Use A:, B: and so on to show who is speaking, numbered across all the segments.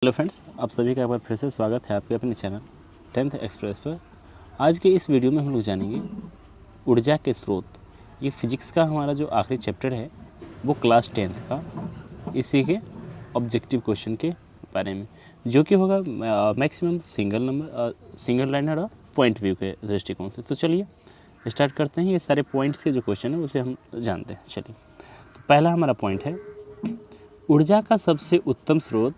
A: Hello friends, आप सभी का एक बार फिर से स्वागत है आपके अपने चैनल 10th एक्सप्रेस पर। आज के इस वीडियो में हम लोग जानेंगे ऊर्जा के स्रोत। ये फिजिक्स का हमारा जो आखिरी चैप्टर है वो क्लास 10th का, इसी के ऑब्जेक्टिव क्वेश्चन के बारे में, जो कि होगा मैक्सिमम सिंगल लाइनर और पॉइंट व्यू के दृष्टिकोण से। तो चलिए स्टार्ट करते हैं। ये सारे पॉइंट्स के जो क्वेश्चन है उसे हम जानते हैं। चलिए, तो पहला हमारा पॉइंट है, ऊर्जा का सबसे उत्तम स्रोत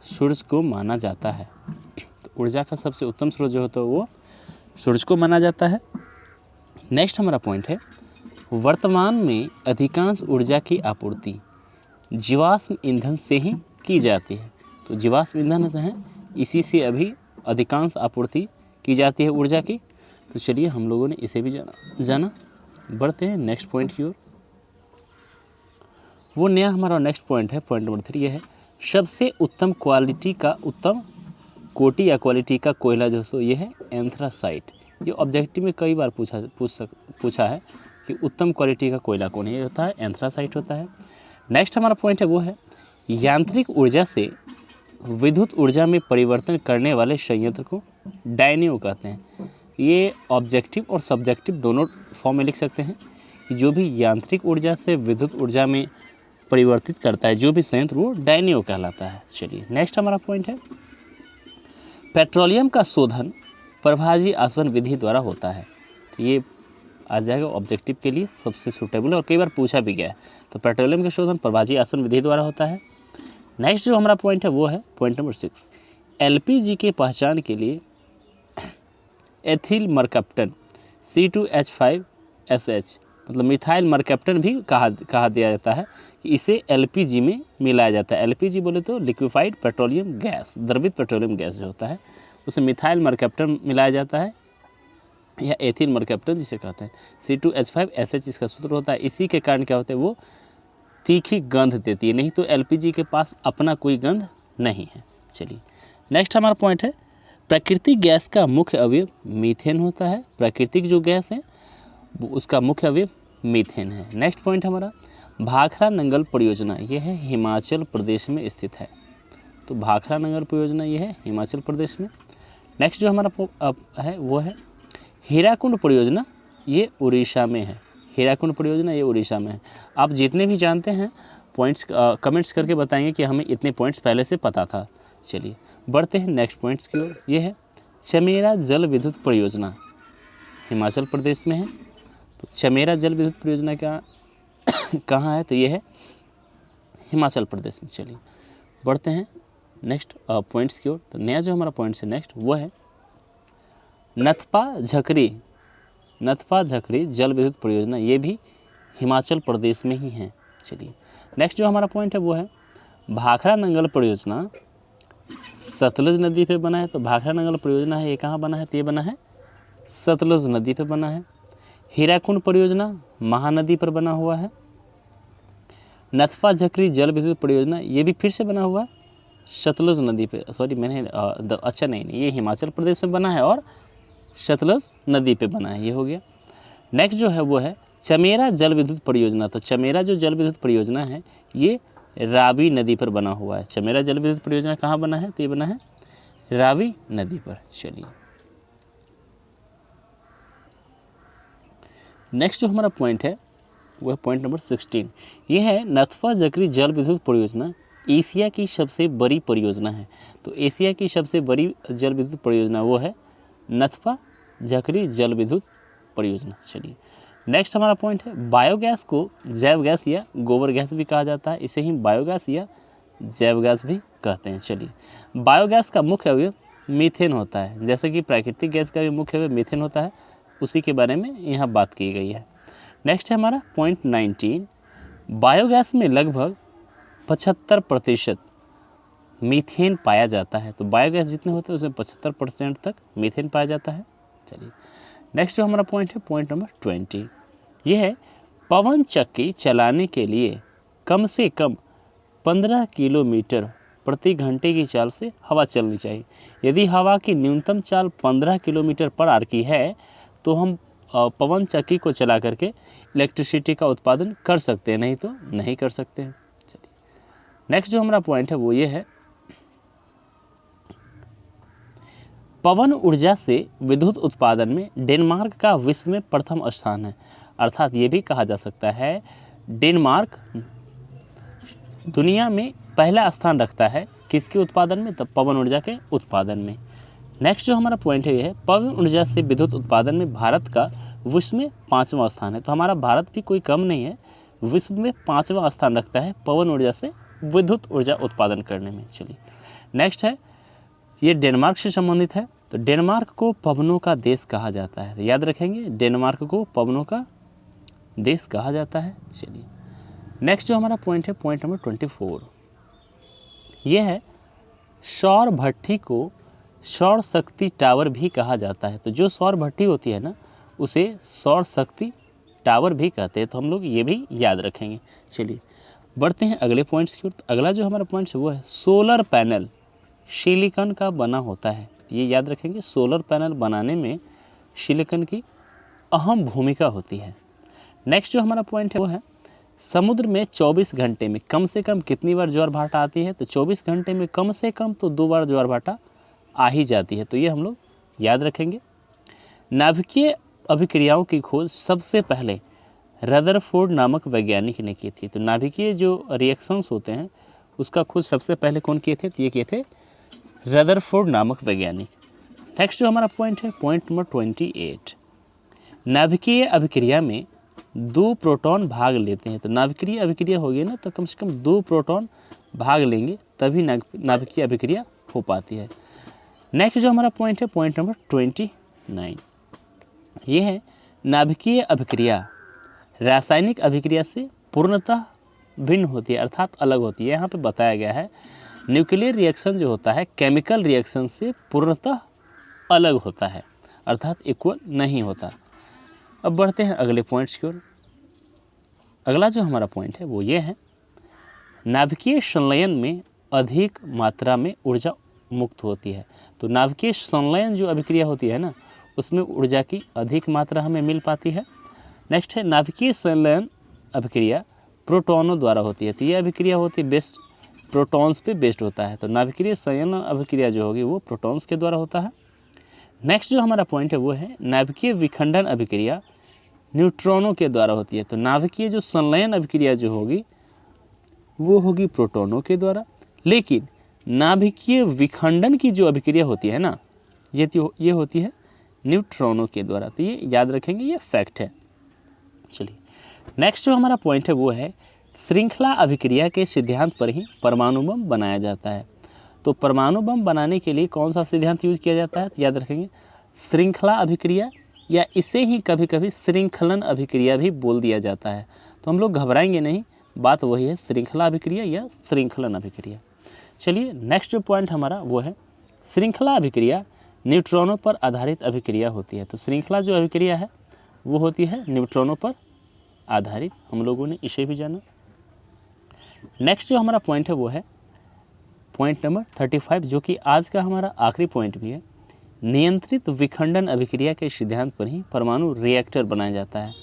A: सूरज को माना जाता है। तो ऊर्जा का सबसे उत्तम स्रोत जो होता है वो सूरज को माना जाता है। नेक्स्ट हमारा पॉइंट है, वर्तमान में अधिकांश ऊर्जा की आपूर्ति जीवाश्म ईंधन से ही की जाती है। तो जीवाश्म ईंधन से है, इसी से अभी अधिकांश आपूर्ति की जाती है ऊर्जा की। तो चलिए हम लोगों ने इसे भी जाना। बढ़ते हैं नेक्स्ट पॉइंट की ओर। वो नया हमारा नेक्स्ट पॉइंट है, पॉइंट नंबर 3। ये है, सबसे उत्तम क्वालिटी का, उत्तम कोटि या क्वालिटी का कोयला जो सो ये है एंथ्रासाइट। ये ऑब्जेक्टिव में कई बार पूछा है कि उत्तम क्वालिटी का कोयला कौन है। ये होता है एंथ्रासाइट होता है। नेक्स्ट हमारा पॉइंट है वो है, यांत्रिक ऊर्जा से विद्युत ऊर्जा में परिवर्तन करने वाले संयंत्र को डायनेमो कहते हैं। ये ऑब्जेक्टिव और सब्जेक्टिव दोनों फॉर्म में लिख सकते हैं कि जो भी यांत्रिक ऊर्जा से विद्युत ऊर्जा में परिवर्तित करता है जो भी संयंत्र, वो डायनेमो कहलाता है। चलिए नेक्स्ट हमारा पॉइंट है, पेट्रोलियम का शोधन प्रभाजी आसवन विधि द्वारा होता है। तो ये आ जाएगा ऑब्जेक्टिव के लिए सबसे सूटेबल है और कई बार पूछा भी गया है। तो पेट्रोलियम का शोधन प्रभाजी आसवन विधि द्वारा होता है। नेक्स्ट जो हमारा पॉइंट है वो है पॉइंट नंबर 6, एलपीजी के पहचान के लिए एथिल मरकैप्टन C2H5SH मतलब मिथाइल मरकैप्टन भी कहा दिया जाता है कि इसे एलपीजी में मिलाया जाता है। एलपीजी बोले तो लिक्विफाइड पेट्रोलियम गैस, द्रवित पेट्रोलियम गैस जो होता है उसे मिथाइल मरकैप्टन मिलाया जाता है, या एथिल मरकैप्टन जिसे कहते हैं। C2H5SH इसका सूत्र होता है। इसी के कारण क्या होता है, वो तीखी गंध देती है, नहीं तो एलपीजी के पास अपना कोई गंध नहीं है। चलिए नेक्स्ट हमारा पॉइंट है, प्राकृतिक गैस का मुख्य अवयव मीथेन होता है। प्राकृतिक जो गैस है उसका मुख्य अवयव मीथेन है। नेक्स्ट पॉइंट हमारा, भाखरा नंगल परियोजना, यह है हिमाचल प्रदेश में स्थित है। तो भाखरा नंगल परियोजना ये है हिमाचल प्रदेश में। नेक्स्ट जो हमारा है वो है हीराकुंड परियोजना, ये उड़ीसा में है। हीराकुंड परियोजना ये उड़ीसा में है। आप जितने भी जानते हैं पॉइंट्स कमेंट्स करके बताएंगे कि हमें इतने पॉइंट्स पहले से पता था। चलिए बढ़ते हैं नेक्स्ट पॉइंट्स की ओर। ये है चमेरा जल विद्युत परियोजना, हिमाचल प्रदेश में है। तो चमेरा जल विद्युत परियोजना का कहाँ है, तो ये है हिमाचल प्रदेश में। चलिए बढ़ते हैं नेक्स्ट पॉइंट्स की ओर। तो नया जो हमारा पॉइंट्स है नेक्स्ट वो है नथपा झकरी जल विद्युत परियोजना, ये भी हिमाचल प्रदेश में ही है। चलिए नेक्स्ट जो हमारा पॉइंट है वो है भाखरा नंगल परियोजना सतलुज नदी पे बना है। तो भाखरा नंगल परियोजना है, ये कहाँ बना है, तो ये बना है सतलुज नदी पे बना है। हीराकुंड परियोजना महानदी पर बना हुआ है। नथपा झकरी जल विद्युत परियोजना ये भी फिर से बना हुआ है सतलुज नदी पे। सॉरी नहीं, ये हिमाचल प्रदेश में बना है और सतलुज नदी पे बना है, ये हो गया। नेक्स्ट जो है वो है चमेरा जल विद्युत परियोजना। तो चमेरा जो जल विद्युत परियोजना है ये रावी नदी पर बना हुआ है। चमेरा जल विद्युत परियोजना कहाँ बना है, तो ये बना है रावी नदी पर। चलिए नेक्स्ट जो हमारा पॉइंट है वह पॉइंट नंबर 16। यह है नथपा झकरी जल विद्युत परियोजना एशिया की सबसे बड़ी परियोजना है। तो एशिया की सबसे बड़ी जल विद्युत परियोजना वो है नथपा झकरी जल विद्युत परियोजना। चलिए नेक्स्ट हमारा पॉइंट है, बायोगैस को जैव गैस या गोबर गैस भी कहा जाता है, इसे ही बायोगैस या जैव गैस भी कहते हैं। चलिए बायोगैस का मुख्य अवयव मीथेन होता है, जैसे कि प्राकृतिक गैस का भी मुख्य अवयव मीथेन होता है, उसी के बारे में यहाँ बात की गई है। नेक्स्ट है हमारा पॉइंट 19, बायोगैस में लगभग 75% मीथेन पाया जाता है। तो बायोगैस जितने होते हैं उसमें 75% तक मीथेन पाया जाता है। चलिए नेक्स्ट जो हमारा पॉइंट है पॉइंट नंबर 20, ये है पवन चक्की चलाने के लिए कम से कम 15 किलोमीटर प्रति घंटे की चाल से हवा चलनी चाहिए। यदि हवा की न्यूनतम चाल 15 किलोमीटर पर आवर की है तो हम पवन चक्की को चला करके इलेक्ट्रिसिटी का उत्पादन कर सकते हैं, नहीं तो नहीं कर सकते हैं। चलिए नेक्स्ट जो हमारा पॉइंट है वो ये है पवन ऊर्जा से विद्युत उत्पादन में डेनमार्क का विश्व में प्रथम स्थान है। अर्थात ये भी कहा जा सकता है डेनमार्क दुनिया में पहला स्थान रखता है किसके उत्पादन में, तब पवन ऊर्जा के उत्पादन में। नेक्स्ट जो हमारा पॉइंट है ये है पवन ऊर्जा से विद्युत उत्पादन में भारत का विश्व में 5वां स्थान है। तो हमारा भारत भी कोई कम नहीं है, विश्व में 5वां स्थान रखता है पवन ऊर्जा से विद्युत ऊर्जा उत्पादन करने में। चलिए नेक्स्ट है, ये डेनमार्क से संबंधित है। तो डेनमार्क को पवनों का देश कहा जाता है, याद रखेंगे डेनमार्क को पवनों का देश कहा जाता है। चलिए नेक्स्ट जो हमारा पॉइंट है पॉइंट नंबर 24, ये है सौर भट्ठी को सौर शक्ति टावर भी कहा जाता है। तो जो सौर भट्ठी होती है ना उसे सौर शक्ति टावर भी कहते हैं, तो हम लोग ये भी याद रखेंगे। चलिए बढ़ते हैं अगले पॉइंट्स की ओर। तो अगला जो हमारा पॉइंट्स है वो है सोलर पैनल सिलिकॉन का बना होता है, ये याद रखेंगे। सोलर पैनल बनाने में सिलिकॉन की अहम भूमिका होती है। नेक्स्ट जो हमारा पॉइंट है वो है समुद्र में 24 घंटे में कम से कम कितनी बार ज्वार भाटा आती है। तो 24 घंटे में कम से कम तो 2 बार ज्वार भाटा आ ही जाती है, तो ये हम लोग याद रखेंगे। नाभिकीय अभिक्रियाओं की खोज सबसे पहले रदरफोर्ड नामक वैज्ञानिक ने की थी। तो नाभिकीय जो रिएक्शंस होते हैं उसका खोज सबसे पहले कौन किए थे, तो ये किए थे रदरफोर्ड नामक वैज्ञानिक। नेक्स्ट जो हमारा पॉइंट है पॉइंट नंबर 28, नाभिकीय अभिक्रिया में 2 प्रोटॉन भाग लेते हैं। तो नाभिकीय अभिक्रिया होगी ना तो कम से कम 2 प्रोटॉन भाग लेंगे तभी नाभिकीय अभिक्रिया हो पाती है। नेक्स्ट जो हमारा पॉइंट है पॉइंट नंबर 29, ये है नाभिकीय अभिक्रिया रासायनिक अभिक्रिया से पूर्णतः भिन्न होती है, अर्थात अलग होती है। यहाँ पे बताया गया है न्यूक्लियर रिएक्शन जो होता है केमिकल रिएक्शन से पूर्णतः अलग होता है, अर्थात इक्वल नहीं होता। अब बढ़ते हैं अगले पॉइंट्स की ओर। अगला जो हमारा पॉइंट है वो ये है नाभिकीय संलयन में अधिक मात्रा में ऊर्जा मुक्त होती है। तो नाभिकीय संलयन जो अभिक्रिया होती है ना उसमें ऊर्जा की अधिक मात्रा हमें मिल पाती है। नेक्स्ट है नाभिकीय संलयन अभिक्रिया प्रोटॉनों द्वारा होती है। तो ये अभिक्रिया होती है बेस्ट प्रोटॉन्स पे बेस्ड होता है। तो नाभिकीय संलयन अभिक्रिया जो होगी वो प्रोटॉन्स के द्वारा होता है। नेक्स्ट जो हमारा पॉइंट है वो है नाभिकीय विखंडन अभिक्रिया न्यूट्रॉनों के द्वारा होती है। तो नाभिकीय जो संलयन अभिक्रिया जो होगी वो होगी प्रोटॉनों के द्वारा, लेकिन नाभिकीय विखंडन की जो अभिक्रिया होती है ना ये होती है न्यूट्रॉनों के द्वारा। तो ये याद रखेंगे, ये फैक्ट है। चलिए नेक्स्ट जो हमारा पॉइंट है वो है श्रृंखला अभिक्रिया के सिद्धांत पर ही परमाणु बम बनाया जाता है। तो परमाणु बम बनाने के लिए कौन सा सिद्धांत यूज किया जाता है, तो याद रखेंगे श्रृंखला अभिक्रिया, या इसे ही कभी कभी श्रृंखलन अभिक्रिया भी बोल दिया जाता है। तो हम लोग घबराएंगे नहीं, बात वही है श्रृंखला अभिक्रिया या श्रृंखलन अभिक्रिया। चलिए नेक्स्ट जो पॉइंट हमारा वो है श्रृंखला अभिक्रिया न्यूट्रॉनों पर आधारित अभिक्रिया होती है। तो श्रृंखला जो अभिक्रिया है वो होती है न्यूट्रॉनों पर आधारित, हम लोगों ने इसे भी जाना। नेक्स्ट जो हमारा पॉइंट है वो है पॉइंट नंबर 35, जो कि आज का हमारा आखिरी पॉइंट भी है। नियंत्रित विखंडन अभिक्रिया के सिद्धांत पर ही परमाणु रिएक्टर बनाया जाता है।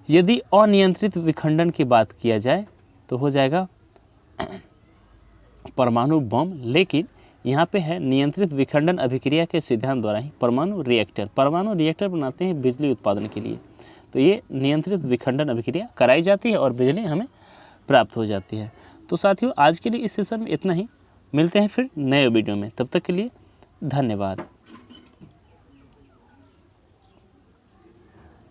A: यदि अनियंत्रित विखंडन की बात किया जाए तो हो जाएगा परमाणु बम, लेकिन यहाँ पे है नियंत्रित विखंडन अभिक्रिया के सिद्धांत द्वारा ही परमाणु रिएक्टर बनाते हैं बिजली उत्पादन के लिए। तो ये नियंत्रित विखंडन अभिक्रिया कराई जाती है और बिजली हमें प्राप्त हो जाती है। तो साथियों आज के लिए इस सेशन में इतना ही, मिलते हैं फिर नए वीडियो में, तब तक के लिए धन्यवाद।